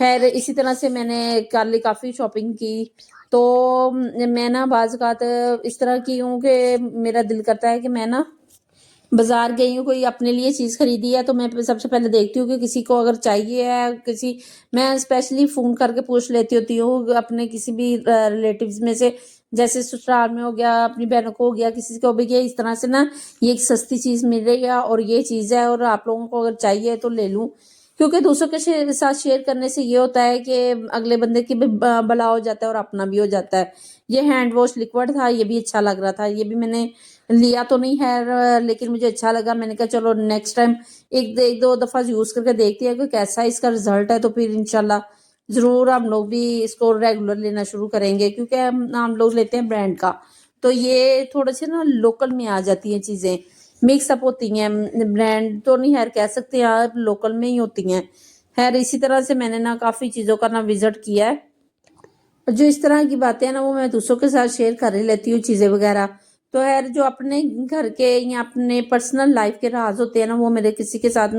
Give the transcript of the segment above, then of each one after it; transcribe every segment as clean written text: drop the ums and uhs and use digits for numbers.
خیر اسی طرح سے میں نے کر لی کافی شاپنگ کی. تو میں نا بعض اوقات اس طرح کی ہوں کہ میرا دل کرتا ہے کہ میں نا بازار گئی ہوں، کوئی اپنے لیے چیز خریدی ہے تو میں سب سے پہلے دیکھتی ہوں کہ کسی کو اگر چاہیے ہے، میں اسپیشلی فون کر کے پوچھ لیتی ہوتی ہوں اپنے کسی بھی ریلیٹیوز میں سے، جیسے سسرال میں ہو گیا، اپنی بہنوں کو ہو گیا، کسی کو بھی گیا، اس طرح سے نا یہ ایک سستی چیز مل رہی ہے اور یہ چیز ہے اور آپ لوگوں کو اگر چاہیے تو لے لوں. کیونکہ دوسروں کے ساتھ شیئر کرنے سے یہ ہوتا ہے کہ اگلے بندے کی بھی بھلا ہو جاتا ہے اور اپنا بھی ہو جاتا ہے. یہ ہینڈ واش لیکوڈ تھا، یہ بھی اچھا لگ رہا تھا، یہ بھی میں نے لیا تو نہیں ہے لیکن مجھے اچھا لگا. میں نے کہا چلو نیکسٹ ٹائم ایک دو دفعہ یوز کر کے دیکھتی ہے کہ کیسا اس کا رزلٹ ہے، تو پھر انشاءاللہ ضرور ہم لوگ بھی اس کو ریگولر لینا شروع کریں گے. کیونکہ ہم لوگ لیتے ہیں برانڈ کا، تو یہ تھوڑے سے نا لوکل میں آ جاتی ہیں چیزیں، مکس اپ ہوتی ہیں، برانڈ تو نہیں خیر کہہ سکتے آپ، لوکل میں ہی ہوتی ہیں. خیر اسی طرح سے میں نے نا کافی چیزوں کا نا وزٹ کیا ہے. جو اس طرح کی باتیں ہیں نا وہ میں دوسروں کے ساتھ شیئر کر ہی لیتی ہوں چیزیں وغیرہ. تو خیر جو اپنے گھر کے یا اپنے پرسنل لائف کے راز ہوتے ہیں نا وہ میرے کسی کے ساتھ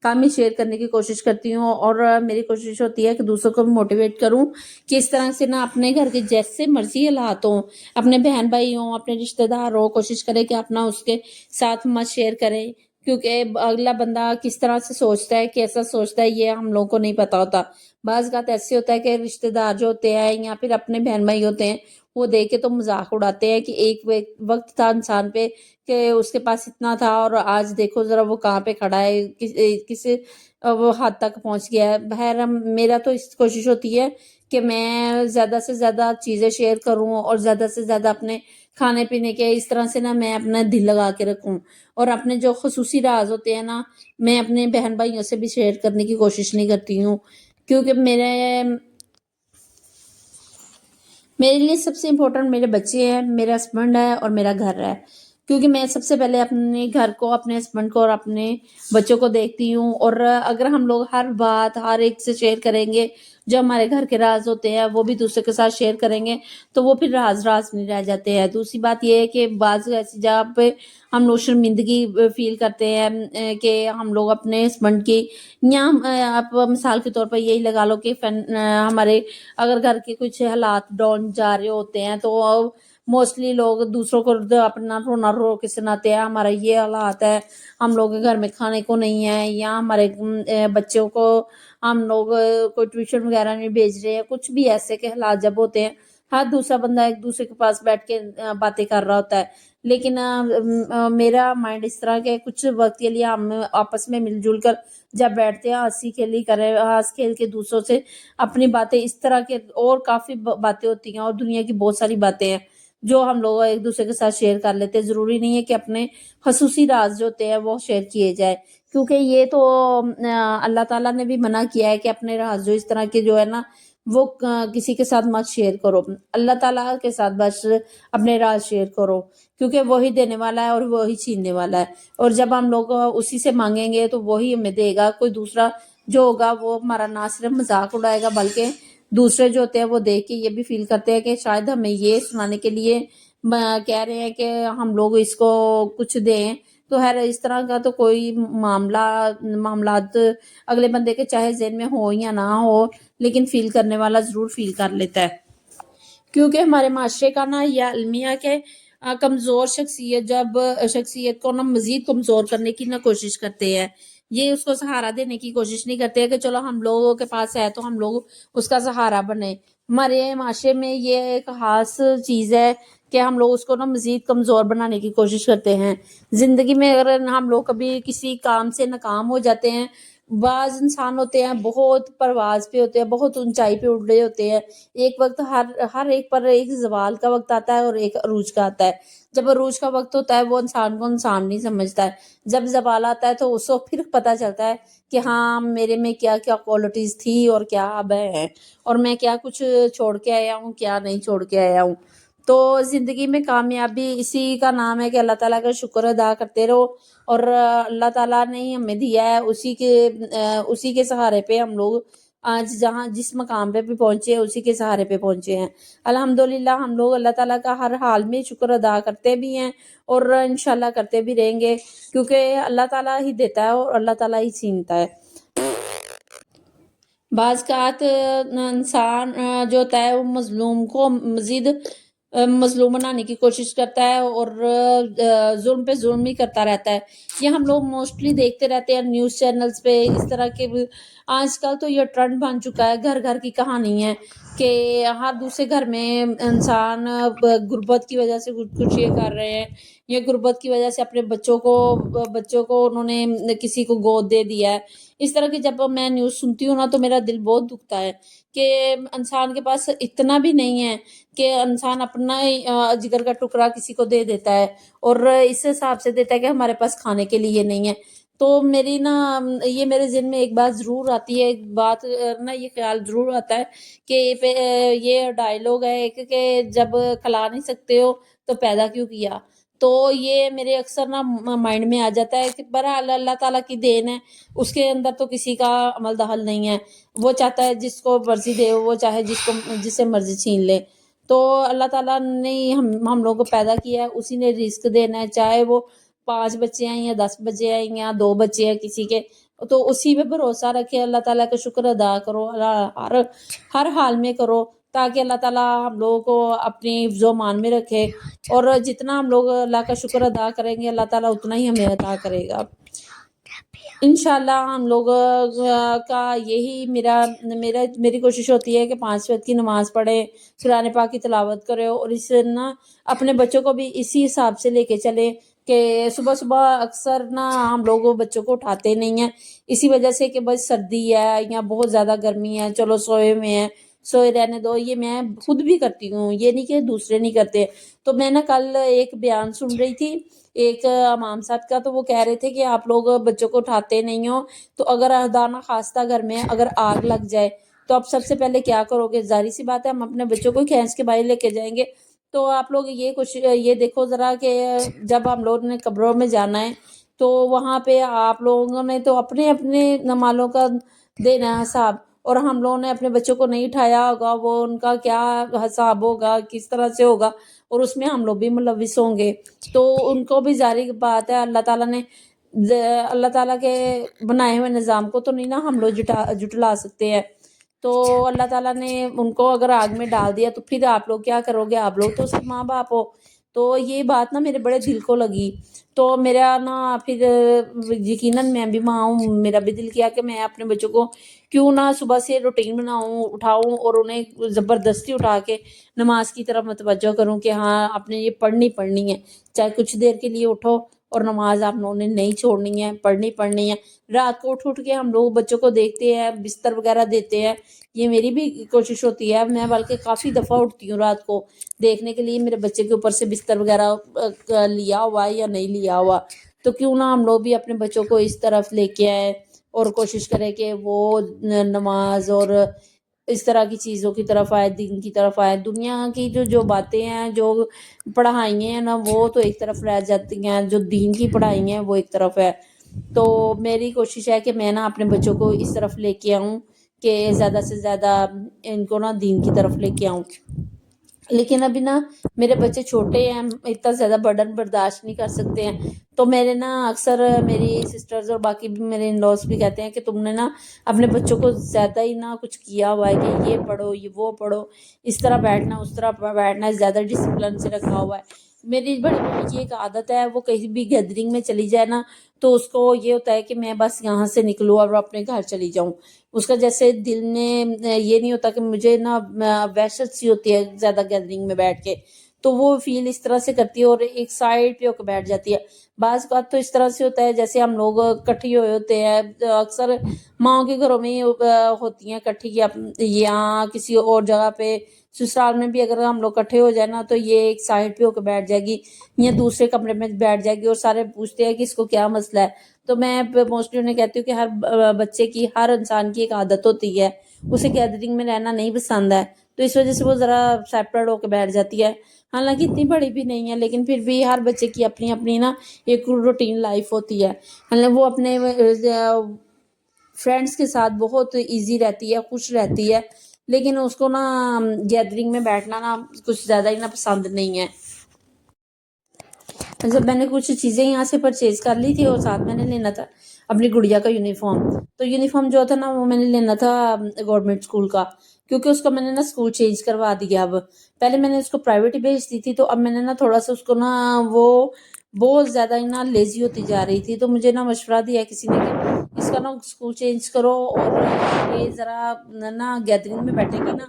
کام ہی شیئر کرنے کی کوشش کرتی ہوں، اور میری کوشش ہوتی ہے کہ دوسروں کو موٹیویٹ کروں کہ اس طرح سے نا اپنے گھر کے جیسے مرضی حالات ہوں، اپنے بہن بھائی ہوں، اپنے رشتہ دار ہوں، کوشش کرے کہ اپنا اس کے ساتھ مت شیئر کریں. کیونکہ اگلا بندہ کس طرح سے سوچتا ہے، کیسا سوچتا ہے، یہ ہم لوگوں کو نہیں پتا ہوتا. بعض اوقات ایسے ہوتا ہے کہ رشتہ دار جو ہوتے ہیں یا پھر اپنے بہن بھائی ہوتے ہیں وہ دیکھ کے تو مذاق اڑاتے ہیں کہ ایک وقت تھا انسان پہ کہ اس کے پاس اتنا تھا اور آج دیکھو ذرا وہ کہاں پہ کھڑا ہے، کس وہ حد تک پہنچ گیا ہے. بہر میرا تو اس کوشش ہوتی ہے کہ میں زیادہ سے زیادہ چیزیں شیئر کروں اور زیادہ سے زیادہ اپنے کھانے پینے کے اس طرح سے نا میں اپنا دل لگا کے رکھوں، اور اپنے جو خصوصی راز ہوتے ہیں نا میں اپنے بہن بھائیوں سے بھی شیئر کرنے کی کوشش نہیں کرتی ہوں. کیونکہ میرے لیے سب سے امپورٹنٹ میرے بچے ہیں، میرا ہسبینڈ ہے اور میرا گھر ہے. کیونکہ میں سب سے پہلے اپنے گھر کو، اپنے ہسبینڈ کو اور اپنے بچوں کو دیکھتی ہوں. اور اگر ہم لوگ ہر بات ہر ایک سے شیئر کریں گے، جو ہمارے گھر کے راز ہوتے ہیں وہ بھی دوسرے کے ساتھ شیئر کریں گے تو وہ پھر راز نہیں رہ جاتے ہیں. دوسری بات یہ ہے کہ بعض ایسی جگہ پہ ہم لوگ شرمندگی فیل کرتے ہیں کہ ہم لوگ اپنے ہسبینڈ کی، یا آپ مثال کے طور پر یہی لگا لو کہ ہمارے اگر گھر کے کچھ حالات ڈاؤن جا رہے ہوتے ہیں تو موسٹلی لوگ دوسروں کو اپنا رونا رو کے سناتے ہیں، ہمارا یہ حالات ہے، ہم لوگ کے گھر میں کھانے کو نہیں ہے، یا ہمارے بچوں کو ہم لوگ کوئی ٹیوشن وغیرہ نہیں بھیج رہے ہیں. کچھ بھی ایسے کے حالات جب ہوتے ہیں ہر دوسرا بندہ ایک دوسرے کے پاس بیٹھ کے باتیں کر رہا ہوتا ہے. لیکن میرا مائنڈ اس طرح کے کچھ وقت کے لیے ہم آپس میں مل جل کر جب بیٹھتے ہیں ہنسی کھیلی کرے، ہنس کھیل کے دوسروں سے اپنی باتیں، اس طرح کے اور کافی باتیں ہوتی ہیں اور دنیا کی بہت ساری باتیں ہیں جو ہم لوگ ایک دوسرے کے ساتھ شیئر کر لیتے ہیں. ضروری نہیں ہے کہ اپنے خصوصی راز جو ہوتے ہیں وہ شیئر کیے جائے، کیونکہ یہ تو اللہ تعالیٰ نے بھی منع کیا ہے کہ اپنے راز جو اس طرح کے جو ہے نا وہ کسی کے ساتھ مت شیئر کرو. اللہ تعالیٰ کے ساتھ بس اپنے راز شیئر کرو، کیونکہ وہی دینے والا ہے اور وہی چھیننے والا ہے. اور جب ہم لوگ اسی سے مانگیں گے تو وہی ہمیں دے گا. کوئی دوسرا جو ہوگا وہ ہمارا نہ صرف مذاق اڑائے گا بلکہ دوسرے جو ہوتے ہیں وہ دیکھ کے یہ بھی فیل کرتے ہیں کہ شاید ہمیں یہ سنانے کے لیے کہہ رہے ہیں کہ ہم لوگ اس کو کچھ دیں. تو خیر اس طرح کا تو کوئی معاملات اگلے بندے کے چاہے ذہن میں ہو یا نہ ہو لیکن فیل کرنے والا ضرور فیل کر لیتا ہے. کیونکہ ہمارے معاشرے کا نا یہ المیہ کہ کمزور شخصیت کو نا مزید کمزور کرنے کی نا کوشش کرتے ہیں. یہ اس کو سہارا دینے کی کوشش نہیں کرتے کہ چلو ہم لوگوں کے پاس ہے تو ہم لوگ اس کا سہارا بنے. ہمارے معاشرے میں یہ ایک خاص چیز ہے کہ ہم لوگ اس کو نا مزید کمزور بنانے کی کوشش کرتے ہیں. زندگی میں اگر ہم لوگ کبھی کسی کام سے ناکام ہو جاتے ہیں، بعض انسان ہوتے ہیں بہت پرواز پہ ہوتے ہیں، بہت اونچائی پہ اڑ رہے ہوتے ہیں. ایک وقت ہر ایک پر ایک زوال کا وقت آتا ہے اور ایک عروج کا آتا ہے. جب عروج کا وقت ہوتا ہے وہ انسان کو انسان نہیں سمجھتا ہے، جب زوال آتا ہے تو اس کو پھر پتہ چلتا ہے کہ ہاں میرے میں کیا کیا کوالٹیز تھی اور کیا اب ہے، اور میں کیا کچھ چھوڑ کے آیا ہوں کیا نہیں چھوڑ کے آیا ہوں. تو زندگی میں کامیابی اسی کا نام ہے کہ اللہ تعالیٰ کا شکر ادا کرتے رہو، اور اللہ تعالیٰ نے ہی ہمیں دیا ہے، اسی کے سہارے پہ ہم لوگ آج جس مقام پہ بھی پہنچے ہیں اسی کے سہارے پہ پہنچے ہیں. الحمدللہ ہم لوگ اللہ تعالیٰ کا ہر حال میں شکر ادا کرتے بھی ہیں اور انشاءاللہ کرتے بھی رہیں گے، کیونکہ اللہ تعالیٰ ہی دیتا ہے اور اللہ تعالیٰ ہی چھینتا ہے. بعض اوقات انسان جو ہوتا ہے وہ مظلوم کو مزید مظلوم بنانے کی کوشش کرتا ہے اور ظلم پہ ظلم ہی کرتا رہتا ہے. یہ ہم لوگ موسٹلی دیکھتے رہتے ہیں نیوز چینلز پہ اس طرح کے آج کل تو یہ ٹرینڈ بن چکا ہے، گھر گھر کی کہانی ہے کہ ہر دوسرے گھر میں انسان غربت کی وجہ سے خودکشی کر رہے ہیں، یا غربت کی وجہ سے اپنے بچوں کو انہوں نے کسی کو گود دے دیا ہے. اس طرح کی جب میں نیوز سنتی ہوں نا تو میرا دل بہت دکھتا ہے کہ انسان کے پاس اتنا بھی نہیں ہے کہ انسان اپنا جگر کا ٹکڑا کسی کو دے دیتا ہے، اور اس حساب سے دیتا ہے کہ ہمارے پاس کھانے کے لیے نہیں ہے. تو میری نا یہ میرے ذہن میں ایک بات ضرور آتی ہے، ایک بات نا یہ خیال ضرور آتا ہے کہ یہ ڈائلاگ ہے ایک کہ جب کھلا نہیں سکتے ہو تو پیدا کیوں کیا. تو یہ میرے اکثر نا مائنڈ میں آ جاتا ہے کہ بہرحال اللہ تعالیٰ کی دین ہے، اس کے اندر تو کسی کا عمل دخل نہیں ہے. وہ چاہتا ہے جس کو مرضی دے، وہ چاہے جسے مرضی چھین لے. تو اللہ تعالیٰ نے ہم لوگوں کو پیدا کیا ہے، اسی نے رزق دینا ہے، چاہے وہ 5 بچے ہیں یا 10 بچے ہیں یا 2 بچے ہیں کسی کے، تو اسی پہ بھروسہ رکھے، اللہ تعالیٰ کا شکر ادا کرو، ہر حال میں کرو، تاکہ اللہ تعالیٰ ہم لوگوں کو اپنی حفظ و امان میں رکھے. اور جتنا ہم لوگ اللہ کا شکر ادا کریں گے اللہ تعالیٰ اتنا ہی ہمیں عطا کرے گا. انشاءاللہ ہم لوگ کا یہی میری کوشش ہوتی ہے کہ 5 وقت کی نماز پڑھیں، قرآن پاک کی تلاوت کرے، اور اس نا اپنے بچوں کو بھی اسی حساب سے لے کے چلے کہ صبح صبح اکثر نا ہم لوگ بچوں کو اٹھاتے نہیں ہیں اسی وجہ سے کہ بس سردی ہے یا بہت زیادہ گرمی ہے، چلو سوئے میں ہے، سوئے رہنے دو. یہ میں خود بھی کرتی ہوں، یہ نہیں کہ دوسرے نہیں کرتے. تو میں نا کل ایک بیان سن رہی تھی ایک امام صاحب کا، تو وہ کہہ رہے تھے کہ آپ لوگ بچوں کو اٹھاتے نہیں ہو، تو اگر خدا نہ خواستہ گھر میں اگر آگ لگ جائے تو آپ سب سے پہلے کیا کرو گے؟ ظاہر سی بات ہے ہم اپنے بچوں کو کھینچ کے باہر لے کے جائیں گے. تو آپ لوگ یہ دیکھو ذرا کہ جب ہم لوگوں نے قبروں میں جانا ہے تو وہاں پہ آپ لوگوں نے تو اپنے اپنے نمالوں کا دینا ہے حساب، اور ہم لوگوں نے اپنے بچوں کو نہیں اٹھایا ہوگا، وہ ان کا کیا حساب ہوگا، کس طرح سے ہوگا، اور اس میں ہم لوگ بھی ملوث ہوں گے. تو ان کو بھی ظاہر بات ہے اللہ تعالیٰ کے بنائے ہوئے نظام کو تو نہیں نا ہم لوگ جٹلا سکتے ہیں. تو اللہ تعالیٰ نے ان کو اگر آگ میں ڈال دیا تو پھر آپ لوگ کیا کرو گے؟ آپ لوگ تو سب ماں باپ ہو. تو یہ بات نا میرے بڑے دل کو لگی. تو میرا نا پھر یقیناً میں بھی ماں ہوں، میرا بھی دل کیا کہ میں اپنے بچوں کو کیوں نہ صبح سے روٹین بناؤں، اٹھاؤں، اور انہیں زبردستی اٹھا کے نماز کی طرف متوجہ کروں کہ ہاں آپ نے یہ پڑھنی ہے. چاہے کچھ دیر کے لیے اٹھو اور نماز آپ لوگوں نے نہیں چھوڑنی ہے، پڑھنی ہے. رات کو اٹھ کے ہم لوگ بچوں کو دیکھتے ہیں، بستر وغیرہ دیتے ہیں. یہ میری بھی کوشش ہوتی ہے، میں بلکہ کافی دفعہ اٹھتی ہوں رات کو دیکھنے کے لیے میرے بچے کے اوپر سے بستر وغیرہ لیا ہوا ہے یا نہیں لیا ہوا. تو کیوں نہ ہم لوگ بھی اپنے بچوں کو اس طرف لے کے آئے اور کوشش کریں کہ وہ نماز اور اس طرح کی چیزوں کی طرف آئے، دین کی طرف آئے. دنیا کی جو باتیں ہیں، جو پڑھائیاں ہیں نا، وہ تو ایک طرف رہ جاتی ہیں، جو دین کی پڑھائی ہیں وہ ایک طرف ہے. تو میری کوشش ہے کہ میں نا اپنے بچوں کو اس طرف لے کے آؤں کہ زیادہ سے زیادہ ان کو نا دین کی طرف لے کے آؤں. لیکن ابھی نا میرے بچے چھوٹے ہیں، اتنا زیادہ برڈن برداشت نہیں کر سکتے ہیں. تو میرے نا اکثر میری سسٹرز اور باقی بھی میرے ان لاس بھی کہتے ہیں کہ تم نے نا اپنے بچوں کو زیادہ ہی نا کچھ کیا ہوا ہے کہ یہ پڑھو، یہ وہ پڑھو، اس طرح بیٹھنا، اس طرح بیٹھنا، زیادہ ڈسپلن سے رکھا ہوا ہے. میری بڑی بہن کی ایک عادت ہے، وہ کہیں بھی گیدرنگ میں چلی جائے نا تو اس کو یہ ہوتا ہے کہ میں بس یہاں سے نکلوں اور اپنے گھر چلی جاؤں. اس کا جیسے دل نے یہ نہیں ہوتا کہ مجھے نا وحشت سی ہوتی ہے زیادہ گیدرنگ میں بیٹھ کے، تو وہ فیل اس طرح سے کرتی ہے اور ایک سائڈ پہ ہو کے بیٹھ جاتی ہے. بعض بات تو اس طرح سے ہوتا ہے جیسے ہم لوگ کٹھی ہوئے ہوتے ہیں، اکثر ماؤں کے گھروں میں ہی ہوتی ہیں کٹھی، یا کسی اور جگہ پہ سسرال میں بھی اگر ہم لوگ کٹھے ہو جائیں نا تو یہ ایک سائڈ پہ ہو کے بیٹھ جائے گی یا دوسرے کمرے میں بیٹھ جائے گی، اور سارے پوچھتے ہیں کہ اس کو کیا مسئلہ ہے. تو میں موسٹلی انہیں کہتی ہوں کہ ہر بچے کی، ہر انسان کی ایک عادت ہوتی ہے، اسے گیدرنگ میں رہنا نہیں پسند ہے، تو اس وجہ سے وہ ذرا سیپریٹ ہو کے بیٹھ جاتی ہے. حالانکہ اتنی بڑی بھی نہیں ہے، لیکن پھر بھی ہر بچے کی اپنی اپنی نا ایک روٹین لائف ہوتی ہے. مطلب وہ اپنے فرینڈس کے ساتھ بہت ایزی رہتی ہے، خوش رہتی ہے، لیکن اس کو نا گیدرنگ میں بیٹھنا نا کچھ زیادہ ہی نا پسند نہیں ہے. جب میں نے کچھ چیزیں یہاں سے پرچیز کر لی تھی اور ساتھ میں نے لینا تھا اپنی گڑیا کا یونیفارم. تو یونیفارم جو تھا نا وہ میں نے لینا تھا گورنمنٹ اسکول کا، کیونکہ اس کو میں نے نا اسکول چینج کروا دیا. اب پہلے میں نے اس کو پرائیویٹ ہی بھیج دی تھی، تو اب میں نے نا تھوڑا سا اس کو نا وہ بہت زیادہ نا لیزی ہوتی جا رہی تھی. تو مجھے نا مشورہ دیا کسی نے کہ اس کا نا اسکول چینج کرو، اور یہ ذرا نا گیدرنگ میں بیٹھے گی نا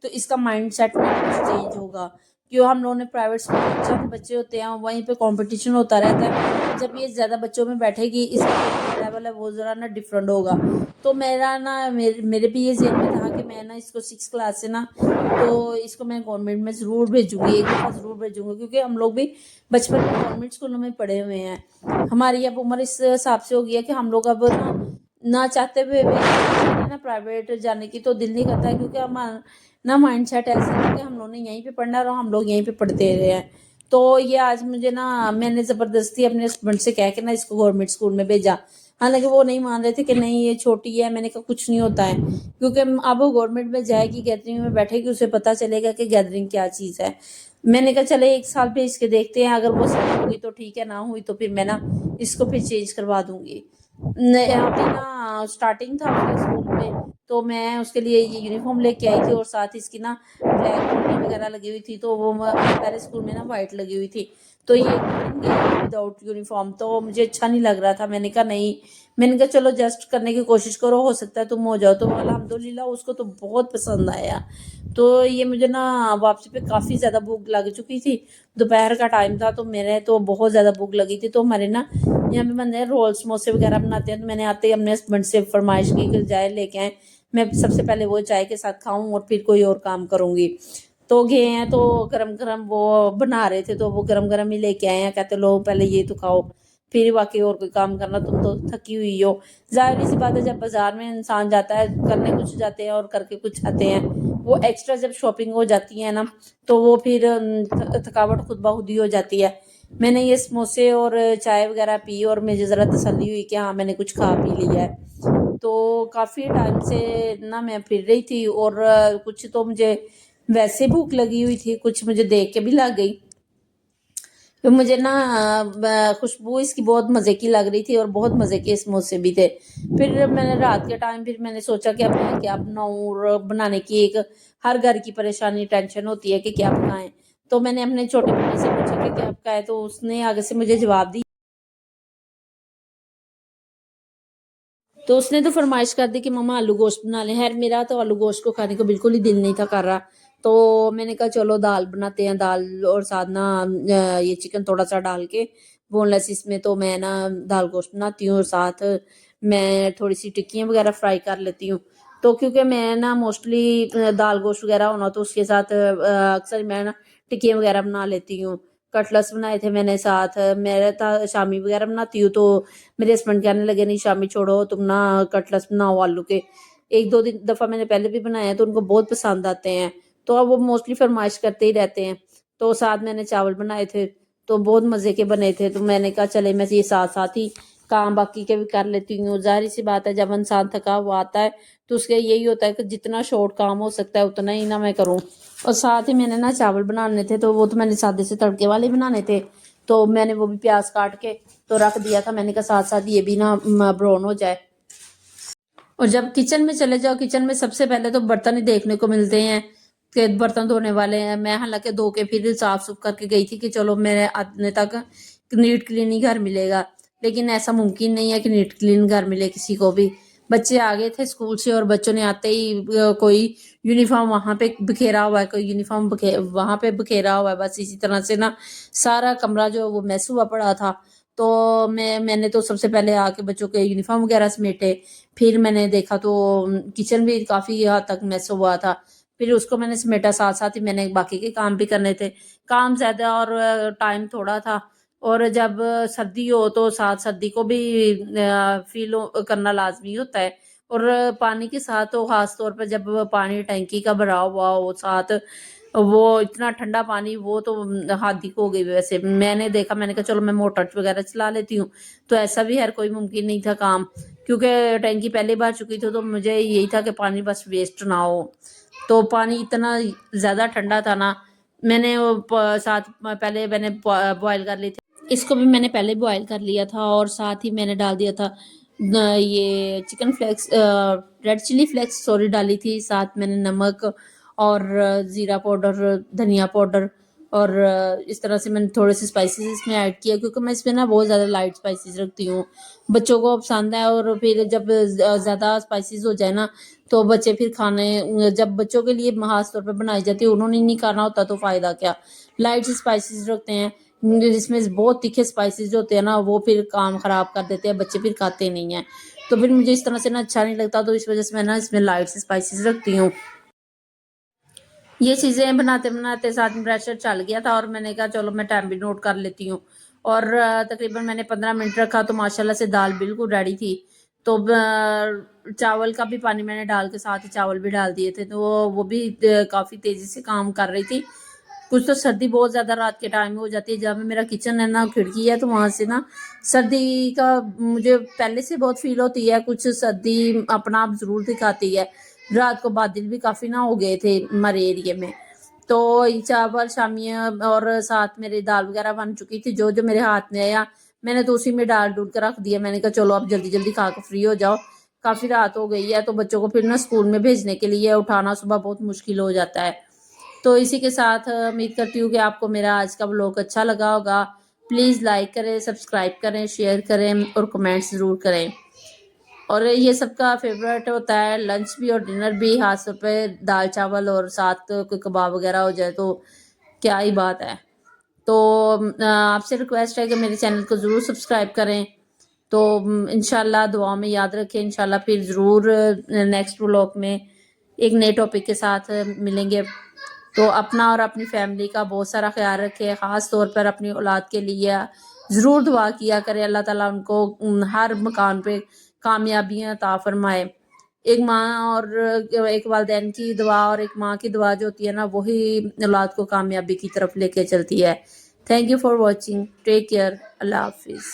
تو اس کا مائنڈ سیٹ نا کچھ چینج ہوگا. کیوں ہم لوگوں نے پرائیویٹ اسکول میں چند بچے ہوتے ہیں، وہیں پہ کمپٹیشن ہوتا رہتا ہے. جب یہ زیادہ بچوں میں بیٹھے گی، اس کا لیول ہے وہ ذرا نا ڈفرینٹ ہوگا. تو میرا نا میرے بھی یہ ذہن میں تھا کہ میں نا اس کو 6 کلاس سے نا تو اس کو میں گورنمنٹ میں ضرور بھیجوں گی، ایک دفعہ ضرور بھیجوں گی، کیونکہ ہم لوگ بھی بچپن میں گورنمنٹ اسکولوں میں پڑھے ہوئے ہیں. ہماری اب عمر اس حساب سے ہو گئی ہے کہ ہم لوگ اب نہ چاہتے ہوئے بھی نا پرائیویٹ جانے کی تو دل نہیں کرتا ہے، کیونکہ ہمارا نا مائنڈ سیٹ ایسا ہے کہ ہم لوگوں نے یہیں پہ پڑھنا ہے اور ہم لوگ یہیں پہ پڑھتے رہے ہیں. تو یہ آج مجھے نا میں نے زبردستی اپنے ہسبینڈ سے کہہ کے نا اس کو گورنمنٹ اسکول میں بھیجا. حالانکہ وہ نہیں مان رہے تھے کہ نہیں یہ چھوٹی ہے. میں نے کہا کچھ نہیں ہوتا ہے، کیونکہ اب وہ گورنمنٹ میں جائے گی، گیدرنگ میں بیٹھے گی، اسے پتہ چلے گا کہ گیدرنگ کیا چیز ہے. میں نے کہا چلے 1 سال بھیج کے دیکھتے ہیں، اگر وہ سیٹ ہوگی تو ٹھیک ہے، نہ ہوئی تو پھر میں نا اس کو پھر چینج کروا دوں گی. ابھی نا اسٹارٹنگ تھا اس کے اسکول میں، تو میں اس کے لیے یہ یونیفارم لے کے آئی تھی، اور ساتھ اس کی نا بلیک پٹی وغیرہ لگی ہوئی تھی. تو وہ پہلے اسکول میں نا وائٹ لگی ہوئی تھی، تو یہ وداؤٹ یونیفارم تو مجھے اچھا نہیں لگ رہا تھا. میں نے کہا نہیں، میں نے کہا چلو جسٹ کرنے کی کوشش کرو، ہو سکتا ہے تم ہو جاؤ. تو الحمدللہ اس کو تو بہت پسند آیا. تو یہ مجھے نا واپسی پہ کافی زیادہ بھوک لگ چکی تھی، دوپہر کا ٹائم تھا، تو میرے تو بہت زیادہ بھوک لگی تھی. تو ہمارے نا یہاں پہ بندے رول سموسے وغیرہ بناتے ہیں. تو میں نے آتے ہی اپنے ہسبینڈ سے فرمائش کی کہ جائے لے کے آئیں، میں سب سے پہلے وہ چائے کے ساتھ کھاؤں اور پھر کوئی اور کام کروں گی. تو گئے ہیں تو گرم گرم وہ بنا رہے تھے، تو وہ گرم گرم ہی لے کے آئے ہیں. کہتے لو پہلے یہ تو کھاؤ، پھر واقعی اور کوئی کام کرنا، تم تو تھکی ہوئی ہو. ظاہر سی بات ہے جب بازار میں انسان جاتا ہے، کرنے کچھ جاتے ہیں اور کر کے کچھ آتے ہیں، وہ ایکسٹرا جب شاپنگ ہو جاتی ہے نا تو وہ پھر تھکاوٹ خود بخود ہی ہو جاتی ہے. میں نے یہ سموسے اور چائے وغیرہ پی، اور مجھے ذرا تسلی ہوئی کہ ہاں میں نے کچھ کھا پی لیا ہے. تو کافی ٹائم سے نا میں پھر رہی تھی، اور کچھ تو مجھے ویسے بھوک لگی ہوئی تھی، کچھ مجھے دیکھ کے بھی لگ گئی. تو مجھے نا خوشبو اس کی بہت مزے کی لگ رہی تھی، اور بہت مزے کے سموسے بھی تھے. پھر میں نے رات کے ٹائم پھر میں نے سوچا کہ اب میں کیا بناؤں، اور بنانے کی ایک ہر گھر کی پریشانی ٹینشن ہوتی ہے کہ کیا بنائیں. تو میں نے اپنے چھوٹے بھائی سے پوچھا کہ کیا پکائے، تو اس نے آگے سے مجھے جواب دی. تو اس نے تو فرمائش کر دی کہ ماما آلو گوشت بنا لیں. خیر میرا تو آلو گوشت کو کھانے کو بالکل ہی دل نہیں تھا کر رہا. تو میں نے کہا چلو دال بناتے ہیں، دال اور ساتھ نا یہ چکن تھوڑا سا ڈال کے بون لیس اس میں. تو میں نا دال گوشت بناتی ہوں، اور ساتھ میں تھوڑی سی ٹکیاں وغیرہ فرائی کر لیتی ہوں. تو کیونکہ میں نا موسٹلی دال گوشت وغیرہ ہونا تو اس کے ساتھ اکثر میں نا ٹکیاں وغیرہ بنا لیتی ہوں. کٹلس بنائے تھے میں نے ساتھ. میرا تھا شامی وغیرہ بناتی ہوں، تو میرے ہسبینڈ کہنے لگے نہیں شامی چھوڑو، تم نا کٹلس بناؤ آلو کے. 1-2 دفعہ میں نے پہلے بھی بنایا تو ان کو بہت پسند آتے ہیں، تو اب وہ موسٹلی فرمائش کرتے ہی رہتے ہیں. تو ساتھ میں نے چاول بنائے تھے، تو بہت مزے کے بنے تھے. تو میں نے کہا چلے میں یہ ساتھ ساتھ ہی کام باقی کے بھی کر لیتی ہوں. ظاہر سی بات ہے جب انسان تھکا ہوا آتا ہے تو اس کے یہی ہوتا ہے کہ جتنا شارٹ کام ہو سکتا ہے اتنا ہی نا میں کروں. اور ساتھ ہی میں نے نا چاول بنانے تھے، تو وہ تو میں نے سادے سے تڑکے والے بنانے تھے، تو میں نے وہ بھی پیاز کاٹ کے تو رکھ دیا تھا. میں نے کہا ساتھ ساتھ یہ بھی نا براؤن ہو جائے. اور جب کچن میں چلے جاؤ، کچن میں سب سے پہلے تو برتن ہی دیکھنے کو ملتے ہیں کہ برتن دھونے والے ہیں. میں حالانکہ دھو کے پھر صاف ستھرا کر کے گئی تھی کہ چلو میرے آنے تک نیٹ کلین ہی گھر ملے گا، لیکن ایسا ممکن نہیں ہے کہ نیٹ کلین گھر ملے کسی کو بھی. بچے آ گئے تھے اسکول سے، اور بچوں نے آتے ہی کوئی یونیفارم وہاں پہ بکھیرا ہوا ہے، کوئی یونیفارم وہاں پہ بکھیرا ہوا ہے. بس اسی طرح سے نا سارا کمرہ جو وہ میس ہوا پڑا تھا. تو میں نے تو سب سے پہلے آ کے بچوں کے یونیفارم وغیرہ سمیٹے. پھر میں نے دیکھا تو کچن بھی کافی حد تک میس ہوا تھا، پھر اس کو میں نے سمیٹا. ساتھ ساتھ ہی میں نے باقی کے کام بھی کرنے تھے. کام زیادہ اور ٹائم تھوڑا تھا، اور جب سردی ہو تو ساتھ سردی کو بھی فیل کرنا لازمی ہوتا ہے. اور پانی کے ساتھ تو خاص طور پہ جب پانی ٹینکی کا بھرا ہوا ہو، ساتھ وہ اتنا ٹھنڈا پانی، وہ تو حد ہی ہو گئی. ویسے میں نے دیکھا، میں نے کہا چلو میں موٹر وغیرہ چلا لیتی ہوں. تو ایسا بھی ہر کوئی ممکن نہیں تھا کام، کیونکہ ٹینکی پہلے بھر چکی تھی. تو مجھے یہی تھا کہ پانی بس ویسٹ نہ ہو. تو پانی اتنا زیادہ ٹھنڈا تھا نا، میں نے ساتھ پہلے میں نے بوائل کر لی تھی، اس کو بھی میں نے پہلے بوائل کر لیا تھا، اور ساتھ ہی میں نے ڈال دیا تھا یہ chicken flakes red chilli flakes sorry ڈالی تھی، ساتھ میں نے نمک اور زیرہ پاؤڈر، دھنیا پاؤڈر، اور اس طرح سے میں نے تھوڑے سے اسپائسیز اس میں ایڈ کیا، کیونکہ میں اس میں نا بہت زیادہ لائٹ اسپائسیز رکھتی ہوں، بچوں کو پسند ہے، اور پھر جب زیادہ اسپائسیز ہو جائے نا تو بچے پھر کھانے، جب بچوں کے لیے خاص طور پہ بنائی جاتی ہے انہوں نے نہیں کھانا ہوتا تو فائدہ کیا، لائٹ اسپائسیز رکھتے ہیں، جس میں بہت تیکھے اسپائسیز ہوتے ہیں نا وہ پھر کام خراب کر دیتے ہیں، بچے پھر کھاتے نہیں ہیں، تو پھر مجھے اس طرح سے نا اچھا نہیں لگتا، تو اس وجہ سے میں نا اس میں لائٹ اسپائسیز رکھتی ہوں۔ یہ چیزیں بناتے بناتے ساتھ میں پریشر چل گیا تھا، اور میں نے کہا چلو میں ٹائم بھی نوٹ کر لیتی ہوں، اور تقریباً میں نے 15 منٹ رکھا تو ماشاءاللہ سے دال بالکل ریڈی تھی۔ تو چاول کا بھی پانی میں نے ڈال کے ساتھ ہی چاول بھی ڈال دیے تھے، تو وہ بھی کافی تیزی سے کام کر رہی تھی۔ کچھ تو سردی بہت زیادہ رات کے ٹائم میں ہو جاتی ہے، جہاں میرا کچن ہے نا کھڑکی ہے، تو وہاں سے نا سردی کا مجھے پہلے سے بہت فیل ہوتی ہے، کچھ سردی اپنا آپ ضرور دکھاتی ہے۔ رات کو بادل بھی کافی نہ ہو گئے تھے ہمارے ایریے میں، تو چاول شامیاں اور ساتھ میری دال وغیرہ بن چکی تھی، جو جو میرے ہاتھ میں آیا میں نے تو اسی میں ڈال ڈول کے رکھ دیا، میں نے کہا چلو اب جلدی جلدی کھا کے فری ہو جاؤ، کافی رات ہو گئی ہے، تو بچوں کو پھر نا اسکول میں بھیجنے کے لیے اٹھانا صبح بہت مشکل ہو جاتا ہے۔ تو اسی کے ساتھ امید کرتی ہوں کہ آپ کو میرا آج کا ولاگ اچھا لگا ہوگا، پلیز لائک کریں، سبسکرائب کریں، شیئر کریں اور کمنٹس ضرور کریں، اور یہ سب کا فیوریٹ ہوتا ہے لنچ بھی اور ڈنر بھی، خاص طور پہ دال چاول اور ساتھ کوئی کباب وغیرہ ہو جائے تو کیا ہی بات ہے۔ تو آپ سے ریکویسٹ ہے کہ میرے چینل کو ضرور سبسکرائب کریں، تو انشاءاللہ دعا میں یاد رکھیں، انشاءاللہ پھر ضرور نیکسٹ ولاگ میں ایک نئے ٹاپک کے ساتھ ملیں گے۔ تو اپنا اور اپنی فیملی کا بہت سارا خیال رکھے، خاص طور پر اپنی اولاد کے لیے ضرور دعا کیا کرے، اللہ تعالیٰ ان کو ہر مکان پہ کامیابیاں عطا فرمائے۔ ایک ماں اور ایک والدین کی دعا اور ایک ماں کی دعا جو ہوتی ہے نا وہی اولاد کو کامیابی کی طرف لے کے چلتی ہے۔ Thank you for watching, take care, اللہ حافظ۔